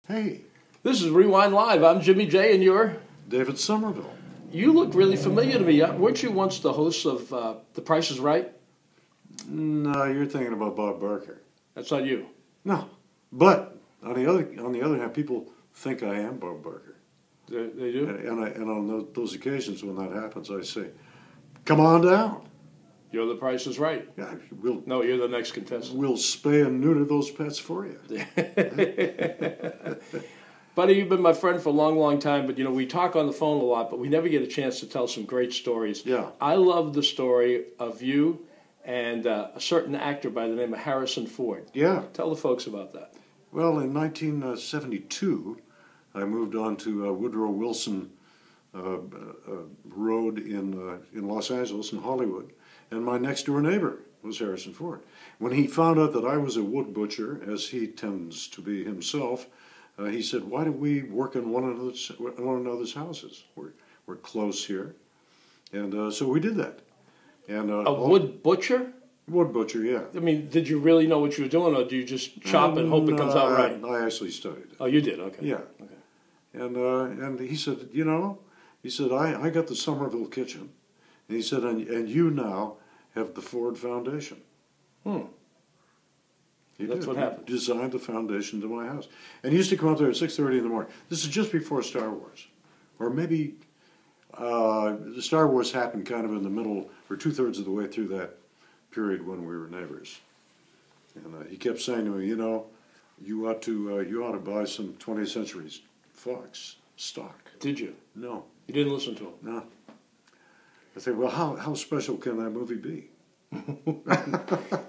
Hey, This is Rewind Live. I'm Jimmy J, and you're? David Somerville. You look really familiar to me. Weren't you once the host of The Price is Right? No, you're thinking about Bob Barker. That's not you. No, but on the other hand, people think I am Bob Barker. They do? And on those occasions when that happens, I say, "Come on down." You're The Price is Right. Yeah, No, you're the next contestant. we'll spay and neuter those pets for you. Buddy, you've been my friend for a long, long time, but we talk on the phone a lot, but we never get a chance to tell some great stories. Yeah. I love the story of you and a certain actor by the name of Harrison Ford. Yeah. Tell the folks about that. Well, in 1972, I moved on to Woodrow Wilson Road in Los Angeles, in Hollywood, and my next door neighbor was Harrison Ford. When he found out that I was a wood butcher, as he tends to be himself, he said, "Why don't we work in one another's houses? We're close here," and so we did that. And Wood butcher? Wood butcher, yeah. I mean, did you really know what you were doing, or do you just chop and hope it comes out right? I actually studied it. Oh, you did? Okay. Yeah. Okay. And he said, I got the Somerville kitchen. And he said, and you now have the Ford Foundation. That's what happened. He designed the foundation to my house. And he used to come out there at 6:30 in the morning. This is just before Star Wars. Or maybe the Star Wars happened kind of in the middle, or two-thirds of the way through that period when we were neighbors. And he kept saying to me, you ought to buy some 20th Century Fox stock. Did you? No. You didn't listen to him? No. I said, well, how special can that movie be?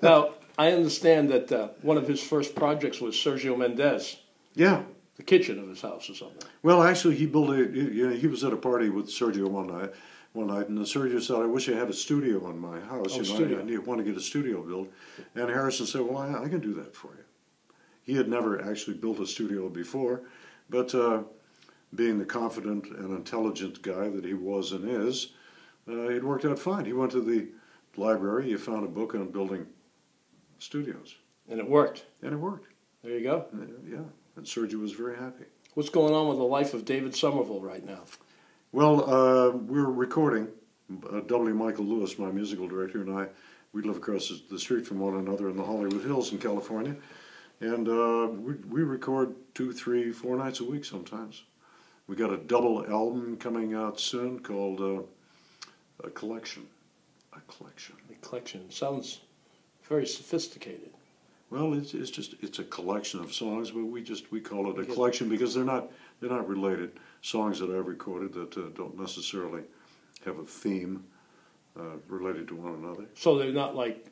Now, I understand that one of his first projects was Sergio Mendes. Yeah. The kitchen of his house or something. Well, actually, he built he was at a party with Sergio one night, and Sergio said, "I wish I had a studio in my house. I want to get a studio built." And Harrison said, "Well, I can do that for you." He had never actually built a studio before, but being the confident and intelligent guy that he was and is, it worked out fine. He went to the library, he found a book on building studios. And it worked. And it worked. There you go. Yeah, and Sergio was very happy. What's going on with the life of David Somerville right now? Well, we're recording. W. Michael Lewis, my musical director, and I, we live across the street from one another in the Hollywood Hills in California. And we record 2, 3, 4 nights a week sometimes. We got a double album coming out soon called A Collection. A Collection. Sounds very sophisticated. Well, it's a collection of songs, but we call it a collection because they're not related. Songs that I've recorded that don't necessarily have a theme related to one another. So they're not like,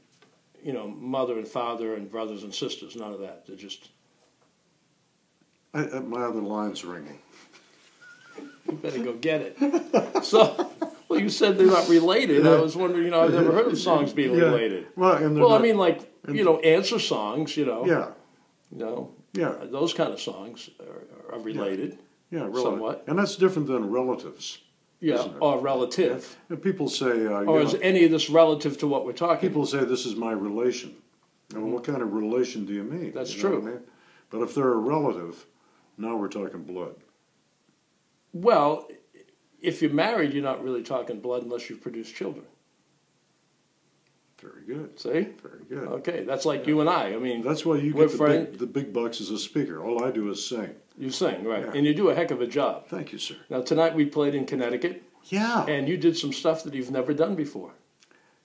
mother and father and brothers and sisters. None of that. They're just. My other line's ringing. You better go get it. So. Well, you said they're not related. I was wondering, I've never heard of songs being related. Well, I mean, like, answer songs, Yeah. Yeah. Those kind of songs are related. Yeah, somewhat. And that's different than relatives. Yeah, or relative. And people say... or is any of this relative to what we're talking People say this is my relation. Well, what kind of relation do you mean? That's true. What I mean? But if they're a relative, now we're talking blood. Well, if you're married, you're not really talking blood unless you've produced children. Very good. See? Very good. Okay, that's like you and I. I mean, that's why you get the big bucks as a speaker. All I do is sing. You sing, right. Yeah. And you do a heck of a job. Thank you, sir. Now, tonight we played in Connecticut. Yeah. And you did some stuff that you've never done before.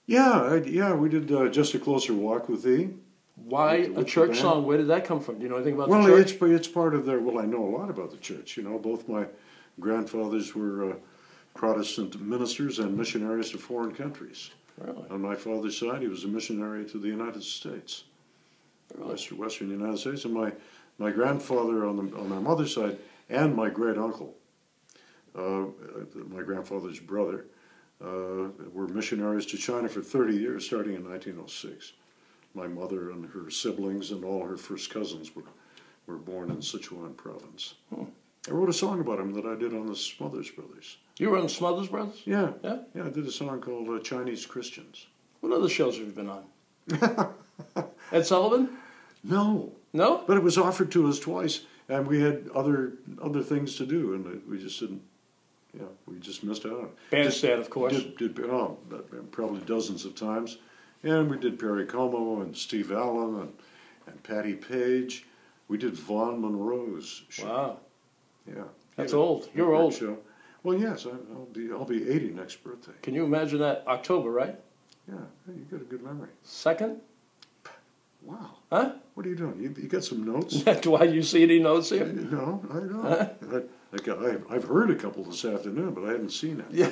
Yeah, we did Just a Closer Walk with Thee. Why a church song? Where did that come from? Do you know anything about the church? Well, it's part of their... Well, I know a lot about the church. Both my grandfathers were Protestant ministers and missionaries to foreign countries. Really? On my father's side, he was a missionary to the United States, really? Western United States. And my grandfather on my mother's side and my great uncle, my grandfather's brother, were missionaries to China for 30 years, starting in 1906. My mother and her siblings and all her first cousins were born in Sichuan province. I wrote a song about him that I did on the Smothers Brothers. You were on Smothers Brothers? Yeah. Yeah, I did a song called Chinese Christians. What other shows have you been on? Ed Sullivan? No. No? But it was offered to us twice, and we had other things to do, and we just didn't. Yeah, we just missed out on it. Bandstand, of course. Probably dozens of times. And we did Perry Como and Steve Allen and Patty Page. We did Vaughn Monroe's show. Wow. Yeah. That's old. You're old. Show. Well, yes, I'll be 80 next birthday. Can you imagine that? October, right? Yeah, hey, you got a good memory. 2nd? Wow. Huh? What are you doing? You got some notes? Do you see any notes here? No, I don't. Huh? I've heard a couple this afternoon, but I haven't seen it. Yeah.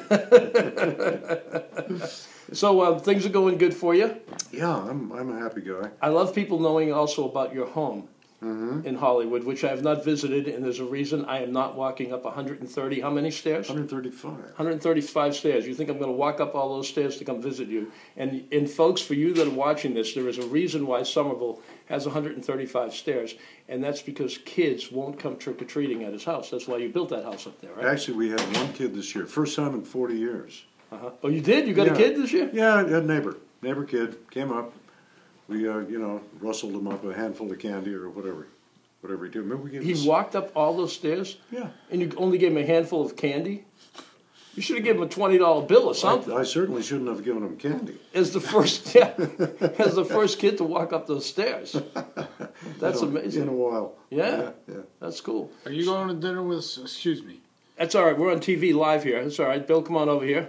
So things are going good for you? Yeah, I'm a happy guy. I love people knowing also about your home in Hollywood, which I have not visited, and there's a reason I am not walking up 130, how many stairs? 135. 135 stairs. You think I'm going to walk up all those stairs to come visit you? And folks, for you that are watching this, there is a reason why Somerville has 135 stairs, and that's because kids won't come trick-or-treating at his house. That's why you built that house up there, right? Actually, we had one kid this year. First time in 40 years. Oh, you did? You got a kid this year? Yeah, I had a neighbor kid, came up. We, rustled him up a handful of candy or whatever he did. Remember we gave He walked up all those stairs? Yeah. And you only gave him a handful of candy? You should have given him a $20 bill or something. I certainly shouldn't have given him candy. As the first kid to walk up those stairs. That's amazing. In a while. Yeah? Yeah. That's cool. Are you going to dinner with, excuse me? That's all right. We're on TV live here. That's all right. Bill, come on over here.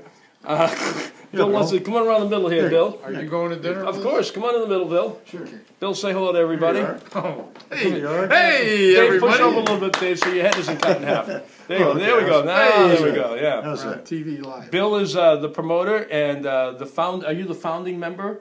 Bill wants to come on around the middle here, Bill. Are you going to dinner? Of course. Come on in the middle, Bill. Sure. Bill, say hello to everybody. Oh, Hey, hey, Dave, everybody. push over a little bit, Dave, so your head isn't cut in half. There you go. There we go. Now, there we go. Yeah. How's On that? TV live. Bill is the promoter and Are you the founding member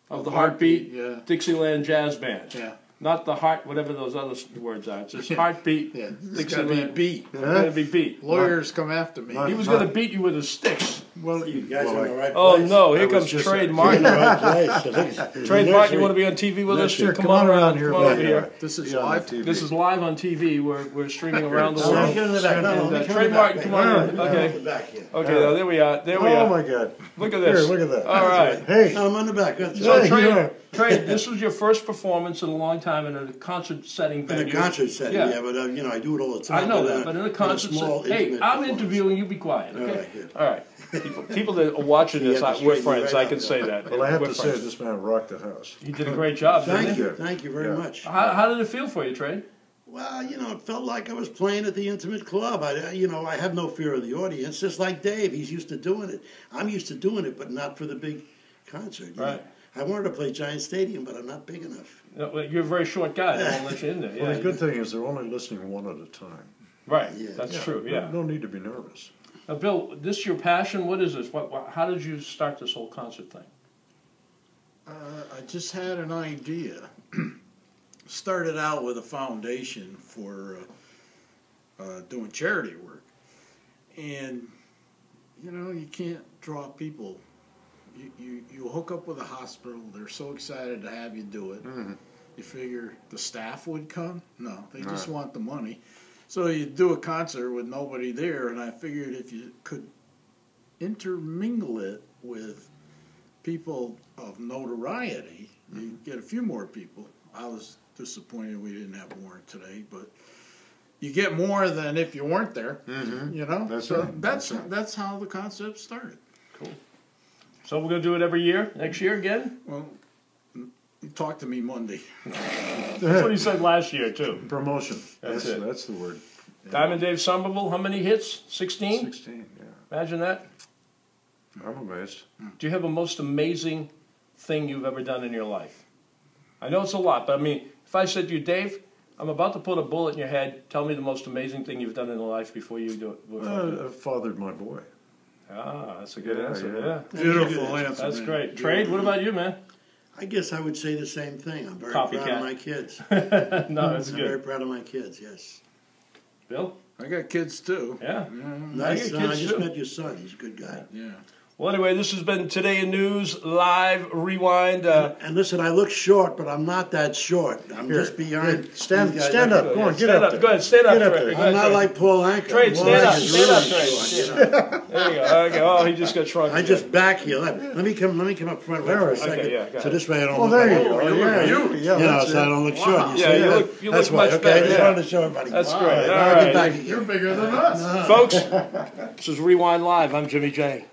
of the Heartbeat yeah. Dixieland Jazz Band? Yeah. Not the heart, whatever those other words are. It's just Heartbeat. Yeah. It's got to be beat. It's got to be beat. Lawyers come after me. He was going to beat you with his sticks. Well, You guys are in the right Oh place. no! Here I was comes just- Trade You're in Martin. the right place. Trade Martin, you want to be on TV with us? Sure, Come on around here. Come on over buddy. here. This is Yeah, on live. TV. This is live on TV. We're streaming around the No, let me world. get in the back. No, And, let me turn Trade the Martin, back. come on in. No, Okay. the back here. Okay, now, there we are. There we Oh are. my God! Look at Here, this. look at that. All right. Hey, No, I'm on the back. That's So right. Trade, this was your first performance in a long time in a concert setting In venue. a concert setting, yeah, but I do it all the time. I know that, but in a concert small, setting. Hey, intimate I'm performance. interviewing you. Be quiet, okay? All right, good. All right. People that are watching You this, have to we're straighten friends. right I out, can though. say that. well, I have We're to say friends. this man rocked the house. You did a great job. Thank didn't you very much. How did it feel for you, Trade? Well, it felt like I was playing at the intimate club. I have no fear of the audience. Just like Dave, he's used to doing it. I'm used to doing it, but not for the big concert. you Right. know. I wanted to play Giant Stadium, but I'm not big enough. You're a very short guy. They won't let you in there. Well, Yeah. the good thing is they're only listening one at a time. Right. Yeah. That's true. Yeah. No need to be nervous. Now, Bill, this your passion? What is this? How did you start this whole concert thing? I just had an idea. Started out with a foundation for doing charity work. And, you can't draw people. You hook up with a hospital. They're so excited to have you do it. Mm-hmm. You figure the staff would come? No, they just want the money. So you do a concert with nobody there, and I figured if you could intermingle it with people of notoriety, you get a few more people. I was disappointed we didn't have Warren today, but you get more than if you weren't there. That's so right. that's how the concept started. Cool. So we're going to do it every year? Next year again? Well, you talk to me Monday. That's what he said last year, too. Promotion. That's it. That's the word. Diamond Dave Somerville, how many hits? 16? 16, yeah. Imagine that. I'm amazed. Do you have a most amazing thing you've ever done in your life? I know it's a lot, but I mean, if I said to you, Dave, I'm about to put a bullet in your head, tell me the most amazing thing you've done in your life before you do it. I fathered my boy. Ah, that's a good Yeah, answer, yeah. yeah. Beautiful answer. That's man. great. Trade, what about you, man? I guess I would say the same thing. I'm very proud Copycat. of my kids. No, that's I'm very good. proud of my kids, yes. Bill? I got kids too. Yeah. Nice I son. got I kids just too. met your son. He's a good guy. Yeah. Well, anyway, this has been Today in News Live Rewind. And listen, I look short, but I'm not that short. I'm just behind. Stand these guys. up. Go on, get Stand up. up. Go ahead, stand up, Get up Trey. there. Go ahead, I'm not Trey. like Paul Anka. Trey, Paul stand up. Anka's Stand up, really Trey. short. There you go. Okay. Oh, he just got shrunk. I just back here. Let me come up front right for a second. Okay, yeah, go so ahead. this way I don't Oh, look there like you go. you know, so I don't look short. You Yeah, see? you That's look why. much Okay, better, I just yeah. wanted to show everybody. That's All great. right, All I'll right. get back here. You're bigger than us. Folks, this is Rewind Live. I'm Jimmy J.